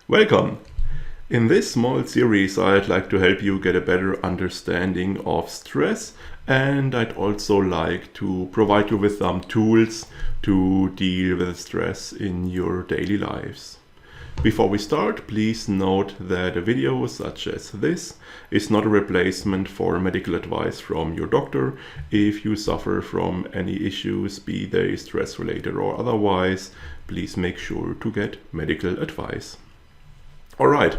Welcome! In this small series I'd like to help you get a better understanding of stress, and I'd also like to provide you with some tools to deal with stress in your daily lives. Before we start, please note that a video such as this is not a replacement for medical advice from your doctor. If you suffer from any issues, be they stress related or otherwise, please make sure to get medical advice. Alright,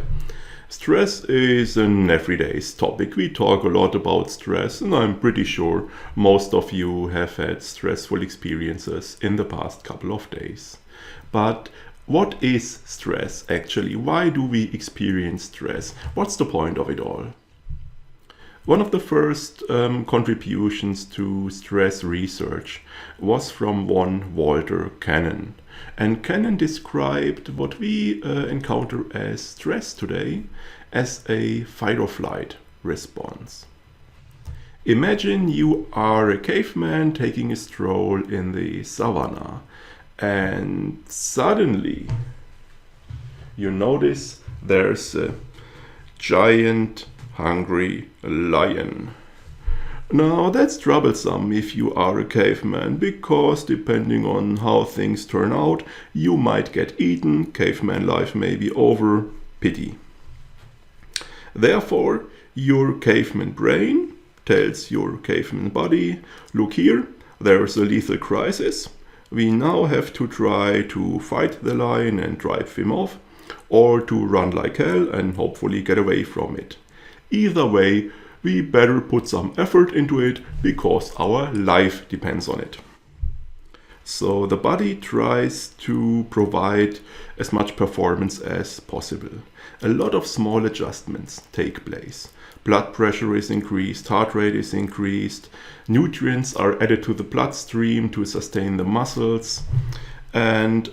stress is an everyday topic. We talk a lot about stress, and I'm pretty sure most of you have had stressful experiences in the past couple of days. But what is stress actually? Why do we experience stress? What's the point of it all? One of the first contributions to stress research was from one Walter Cannon. And Cannon described what we encounter as stress today as a fight or flight response. Imagine you are a caveman taking a stroll in the savannah, and suddenly you notice there's a giant hungry lion. Now that's troublesome if you are a caveman, because depending on how things turn out, you might get eaten, caveman life may be over, pity. Therefore, your caveman brain tells your caveman body, look here, there's a lethal crisis. We now have to try to fight the lion and drive him off, or to run like hell and hopefully get away from it. Either way, we better put some effort into it because our life depends on it. So the body tries to provide as much performance as possible. A lot of small adjustments take place. Blood pressure is increased, heart rate is increased, nutrients are added to the bloodstream to sustain the muscles, and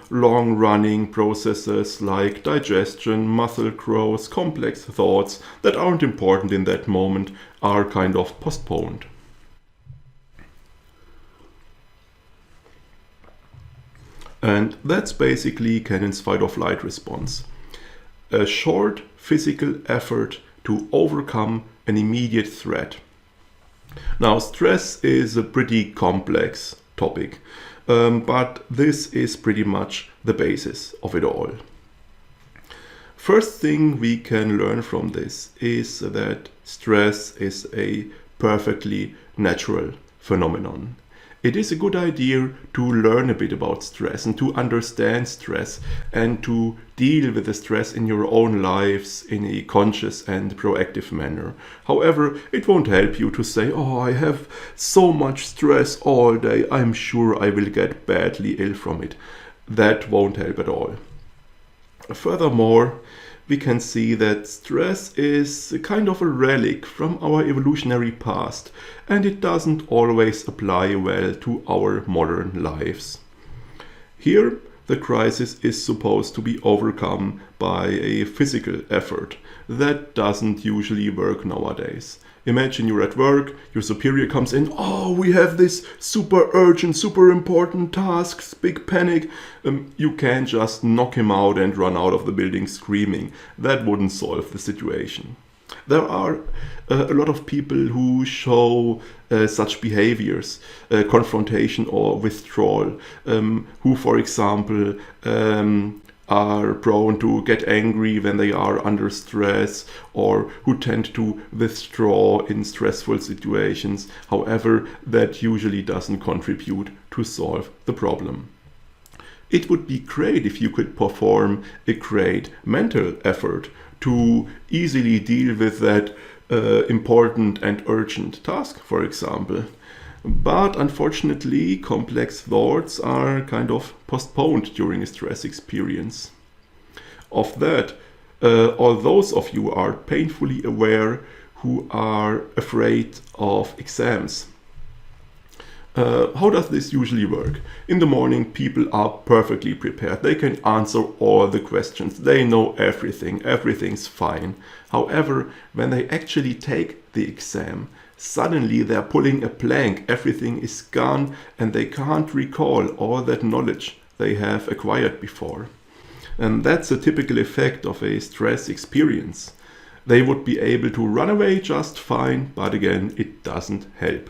long-running processes like digestion, muscle growth, complex thoughts that aren't important in that moment are kind of postponed. And that's basically Cannon's fight or flight response. A short physical effort to overcome an immediate threat. Now, stress is a pretty complex topic, but this is pretty much the basis of it all. First thing we can learn from this is that stress is a perfectly natural phenomenon. It is a good idea to learn a bit about stress and to understand stress and to deal with the stress in your own lives in a conscious and proactive manner. However, it won't help you to say, oh, I have so much stress all day, I'm sure I will get badly ill from it. That won't help at all. Furthermore, we can see that stress is a kind of a relic from our evolutionary past, and it doesn't always apply well to our modern lives. Here, the crisis is supposed to be overcome by a physical effort. That doesn't usually work nowadays. Imagine you're at work, your superior comes in, oh, we have this super urgent, super important task, big panic. You can't just knock him out and run out of the building screaming. That wouldn't solve the situation. There are a lot of people who show such behaviors, confrontation or withdrawal, who, for example, are prone to get angry when they are under stress, or who tend to withdraw in stressful situations. However, that usually doesn't contribute to solve the problem. It would be great if you could perform a great mental effort to easily deal with that important and urgent task, for example. But unfortunately, complex thoughts are kind of postponed during a stress experience. Of that, all those of you are painfully aware who are afraid of exams. How does this usually work? In the morning, people are perfectly prepared. They can answer all the questions. They know everything. Everything's fine. However, when they actually take the exam, suddenly they're pulling a blank. Everything is gone and they can't recall all that knowledge they have acquired before. And that's a typical effect of a stress experience. They would be able to run away just fine, but again, it doesn't help.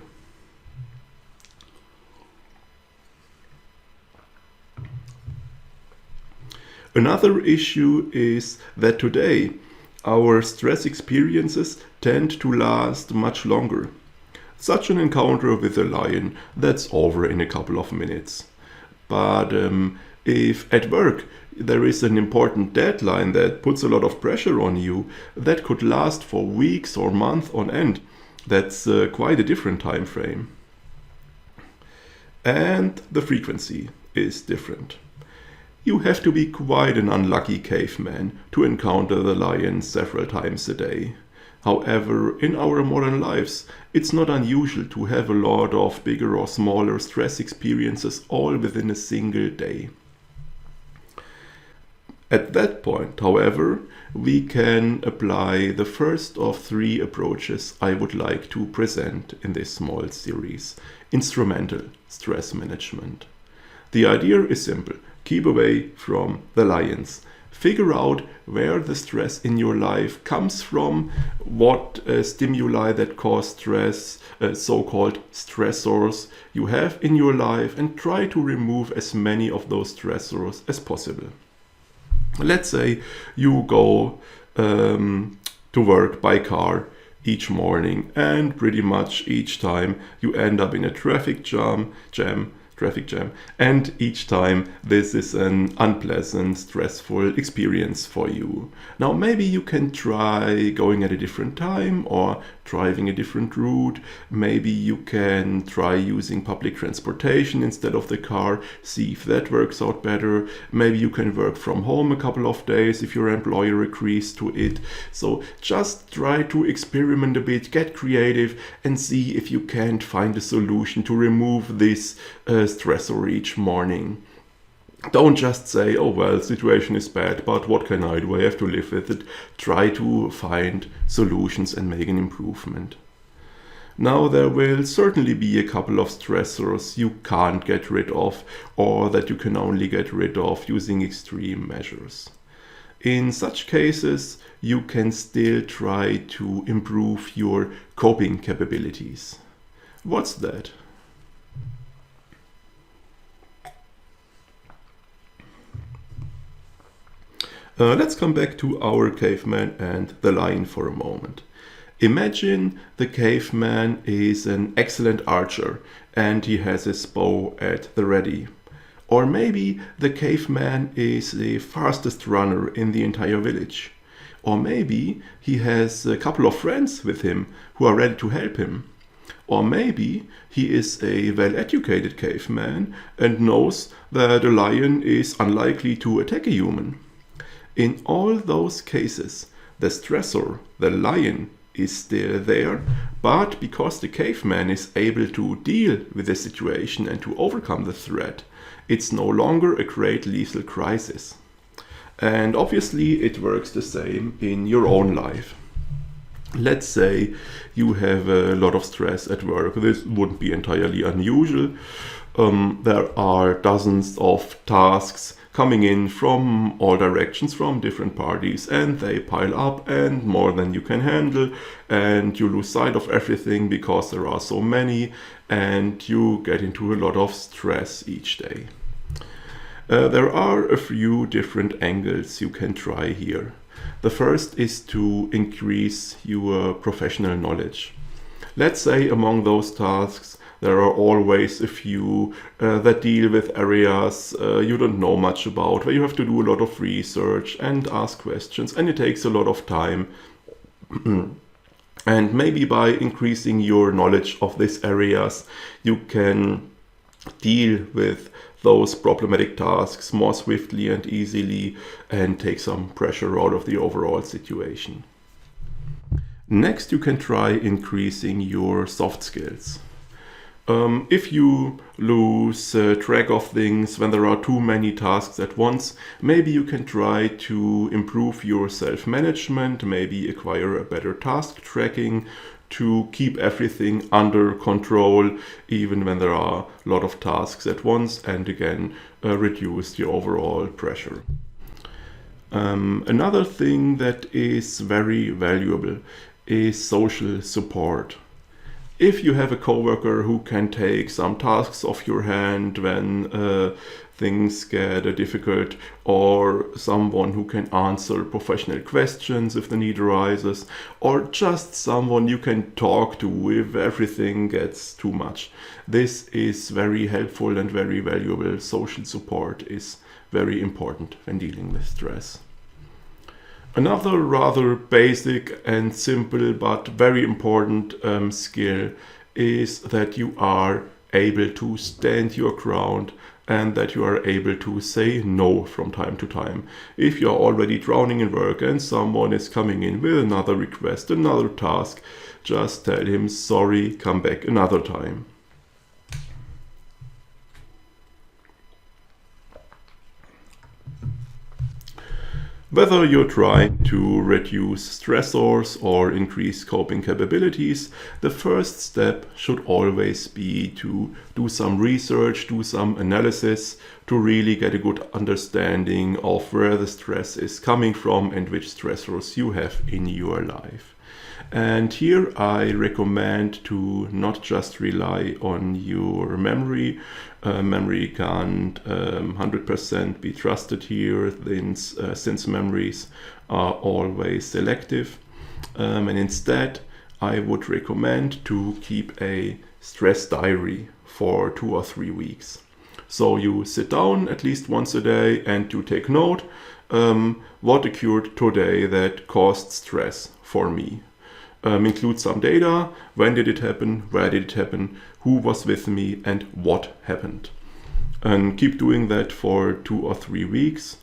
Another issue is that today our stress experiences tend to last much longer. Such an encounter with a lion, that's over in a couple of minutes. But if at work there is an important deadline that puts a lot of pressure on you, that could last for weeks or months on end. That's quite a different time frame. And the frequency is different. You have to be quite an unlucky caveman to encounter the lion several times a day. However, in our modern lives, it's not unusual to have a lot of bigger or smaller stress experiences all within a single day. At that point, however, we can apply the first of 3 approaches I would like to present in this small series: instrumental stress management. The idea is simple. Keep away from the lions. Figure out where the stress in your life comes from, what stimuli that cause stress, so-called stressors you have in your life, and try to remove as many of those stressors as possible. Let's say you go to work by car each morning, and pretty much each time you end up in a traffic jam, and each time this is an unpleasant, stressful experience for you. Now maybe you can try going at a different time or driving a different route. Maybe you can try using public transportation instead of the car, see if that works out better. Maybe you can work from home a couple of days if your employer agrees to it. So just try to experiment a bit, get creative, and see if you can't find a solution to remove this stressor each morning. Don't just say, oh well, situation is bad, but what can I do? I have to live with it. Try to find solutions and make an improvement. Now there will certainly be a couple of stressors you can't get rid of, or that you can only get rid of using extreme measures. In such cases, you can still try to improve your coping capabilities. What's that? Let's come back to our caveman and the lion for a moment. Imagine the caveman is an excellent archer and he has his bow at the ready. Or maybe the caveman is the fastest runner in the entire village. Or maybe he has a couple of friends with him who are ready to help him. Or maybe he is a well-educated caveman and knows that a lion is unlikely to attack a human. In all those cases, the stressor, the lion, is still there, but because the caveman is able to deal with the situation and to overcome the threat, it's no longer a great lethal crisis. And obviously it works the same in your own life. Let's say you have a lot of stress at work. This wouldn't be entirely unusual. There are dozens of tasks coming in from all directions, from different parties, and they pile up and more than you can handle, and you lose sight of everything because there are so many, and you get into a lot of stress each day. There are a few different angles you can try here. The first is to increase your professional knowledge. Let's say among those tasks there are always a few that deal with areas you don't know much about, where you have to do a lot of research and ask questions, and it takes a lot of time. And maybe by increasing your knowledge of these areas, you can deal with those problematic tasks more swiftly and easily and take some pressure out of the overall situation. Next, you can try increasing your soft skills. If you lose track of things when there are too many tasks at once, maybe you can try to improve your self-management, maybe acquire a better task tracking to keep everything under control, even when there are a lot of tasks at once, and again, reduce the overall pressure. Another thing that is very valuable is social support. If you have a coworker who can take some tasks off your hand when things get difficult, or someone who can answer professional questions if the need arises, or just someone you can talk to if everything gets too much, this is very helpful and very valuable. Social support is very important when dealing with stress. Another rather basic and simple but very important skill is that you are able to stand your ground and that you are able to say no from time to time. If you're already drowning in work and someone is coming in with another request, another task, just tell him, sorry, come back another time. Whether you're trying to reduce stressors or increase coping capabilities, the first step should always be to do some research, do some analysis to really get a good understanding of where the stress is coming from and which stressors you have in your life. And here I recommend to not just rely on your memory. Memory can't 100% be trusted here since memories are always selective. And instead, I would recommend to keep a stress diary for 2 or 3 weeks. So you sit down at least once a day and you take note what occurred today that caused stress for me. Include some data, when did it happen, where did it happen, who was with me, and what happened. And keep doing that for 2 or 3 weeks.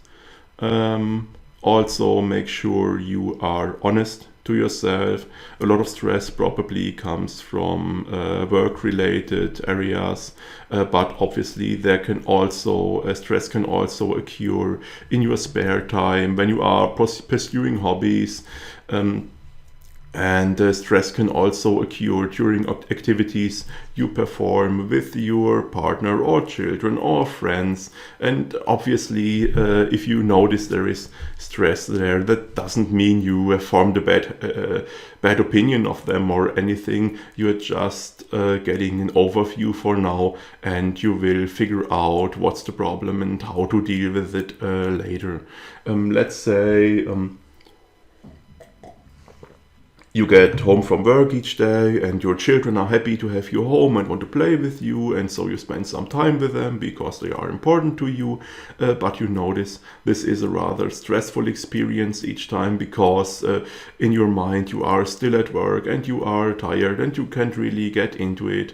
Also make sure you are honest to yourself. A lot of stress probably comes from work-related areas, but obviously there can also stress can also occur in your spare time when you are pursuing hobbies. And stress can also occur during activities you perform with your partner or children or friends. And obviously, if you notice there is stress there, that doesn't mean you have formed a bad opinion of them or anything. You're just getting an overview for now, and you will figure out what's the problem and how to deal with it later. Let's say you get home from work each day and your children are happy to have you home and want to play with you, and so you spend some time with them because they are important to you, but you notice this is a rather stressful experience each time because in your mind you are still at work and you are tired and you can't really get into it.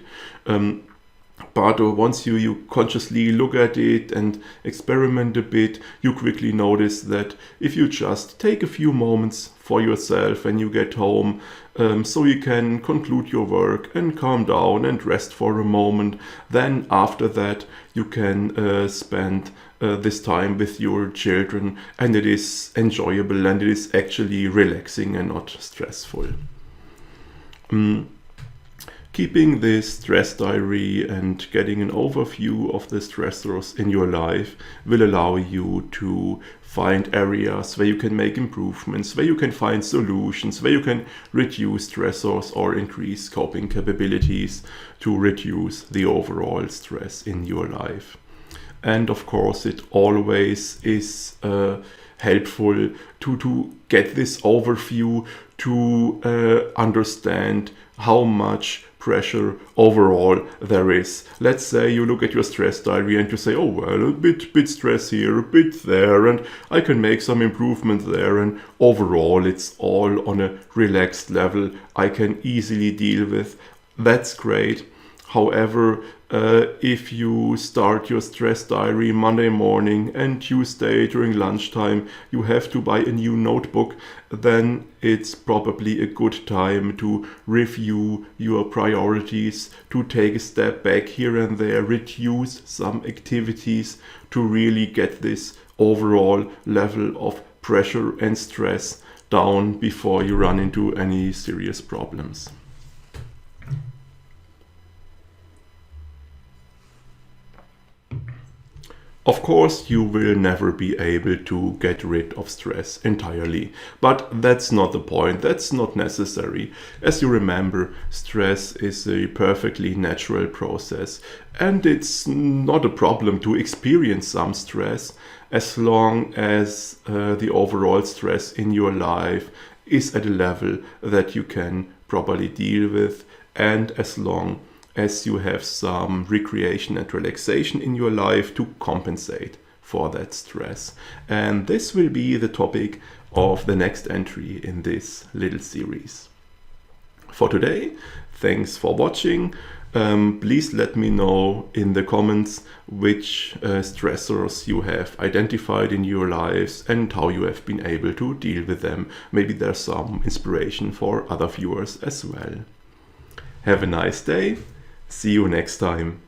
But once you consciously look at it and experiment a bit, you quickly notice that if you just take a few moments for yourself when you get home, so you can conclude your work and calm down and rest for a moment, then after that you can spend this time with your children, and it is enjoyable and it is actually relaxing and not stressful. Keeping this stress diary and getting an overview of the stressors in your life will allow you to find areas where you can make improvements, where you can find solutions, where you can reduce stressors or increase coping capabilities to reduce the overall stress in your life. And of course, it always is helpful to get this overview to understand how much pressure overall there is. Let's say you look at your stress diary and you say, oh well, a bit stress here, a bit there, and I can make some improvement there, and overall it's all on a relaxed level I can easily deal with. That's great. However, if you start your stress diary Monday morning and Tuesday during lunchtime you have to buy a new notebook, then it's probably a good time to review your priorities, to take a step back here and there, reduce some activities to really get this overall level of pressure and stress down before you run into any serious problems. Of course, you will never be able to get rid of stress entirely, but that's not the point, that's not necessary. As you remember, stress is a perfectly natural process, and it's not a problem to experience some stress as long as the overall stress in your life is at a level that you can properly deal with, and as long as you have some recreation and relaxation in your life to compensate for that stress. And this will be the topic of the next entry in this little series. For today, thanks for watching. Please let me know in the comments which stressors you have identified in your lives and how you have been able to deal with them. Maybe there's some inspiration for other viewers as well. Have a nice day. See you next time.